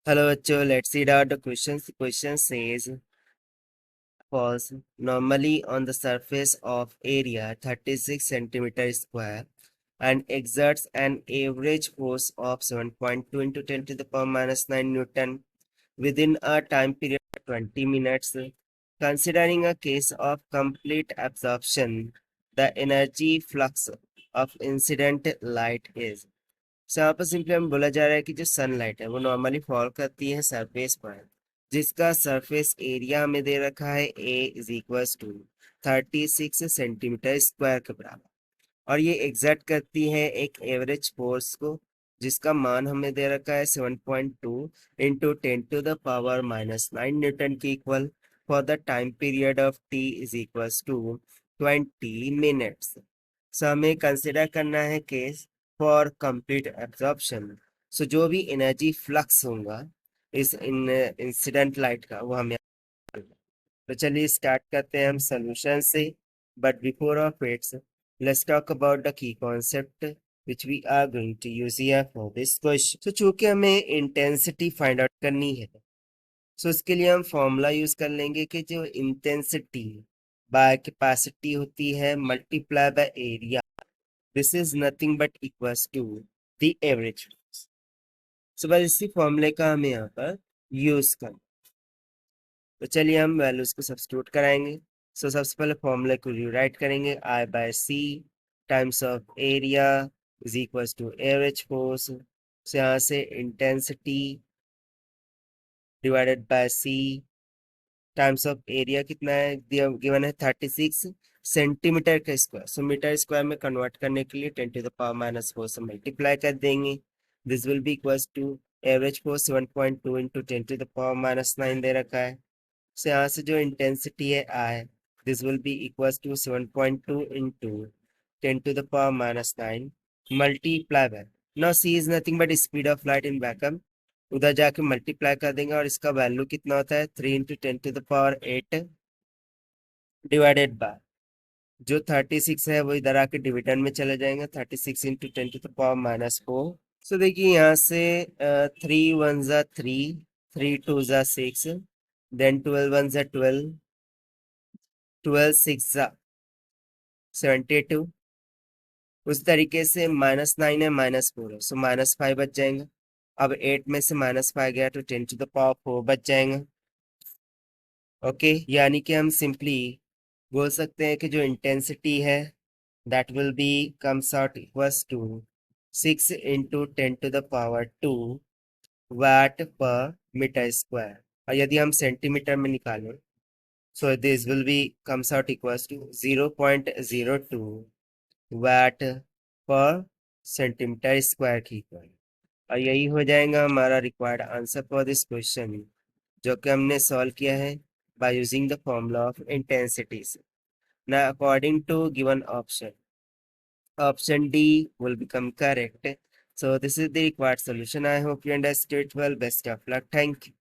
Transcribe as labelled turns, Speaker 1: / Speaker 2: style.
Speaker 1: Hello बच्चों, let's read out the questions. The question says, falls normally on the surface of area 36 centimeter square and exerts an average force of 7.2 into 10 to the power minus 9 Newton within a time period of 20 minutes. Considering a case of complete absorption, the energy flux of incident light is। So यहाँ पर simply हम बोला जा रहा है कि जो sunlight है वो नॉर्मली फॉल करती है सरफेस पर, जिसका सरफेस एरिया हमें दे रखा है a is equal to 36 centimetre square के बराबर, और ये एग्जर्ट करती है एक एवरेज फोर्स को जिसका मान हमें दे रखा है 7.2 into 10 to the power minus 9 newton के equal for the time period of t is equal to 20 minutes. So हमें कंसिडर करना है case for complete absorption. So जो भी एनर्जी फ्लक्स होगा इस इंसिडेंट लाइट का वो हमें। तो चलिए स्टार्ट करते हैं हम सोल्यूशन से, but before of its let's talk about the key concept which we are going to use here for this question। तो चूंकि हमें इंटेंसिटी फाइंड आउट करनी है, सो इसके लिए हम फॉर्मूला यूज कर लेंगे कि जो इंटेंसिटी बाय कैपेसिटी होती है multiply by area, this is nothing but equals to the average. So बस इसी फॉर्मूले का हमें यहाँ पर यूज करना। तो चलिए हम वैल्यूज को सब्स्टिट्यूट कराएंगे। सो सबसे पहले फॉर्मूले को रीराइट करेंगे, I by C times of area is equals to average force. से यहाँ से intensity divided by C times of area कितना है गिवन है 36 सेंटीमीटर का स्क्वायर। सो मीटर स्क्वायर में कन्वर्ट करने के लिए 10 टू द पावर माइनस 4 से मल्टीप्लाई कर देंगे। This will be equals to average force 7.2 into 10 to the power minus 9 दे रखा है। सो यहाँ से जो इंटेंसिटी है I, this will be equals to 7.2 into 10 to the power minus 9 multiply by, now C is nothing but speed of light in vacuum, उधर जाके multiply कर देंगे और इसका वैल्यू कितना होता है 3 into 10 to the power 8 divided by जो 36 है वो इधर आके डिविडेंड में चले जाएंगे 36 into 10 to the power minus 4। So देखिए यहाँ से 3 1 जा 3, 3 2 जा 6, देन 12 1 जा 12, 12 6 जा 72। उस तरीके से -9 है -4 है, सो -5 बच जाएंगे। अब 8 में से -5 गया तो 10 टू द पावर 4 बच जाएंगे। ओके, यानी कि हम सिंपली बोल सकते हैं कि जो इंटेंसिटी है that will be comes out equals to 6 into 10 to the power 2 watt per metre square, और यदि हम सेंटीमीटर में निकालें so this will be comes out equals to 0.02 watt per centimetre square की इक्वल। और यही हो जाएगा हमारा required answer for this question, जो कि हमने सॉल्व किया है by using the formula of intensities. Now, according to given option D will become correct. So this is the required solution. I hope you understood well. Best of luck. Thank you.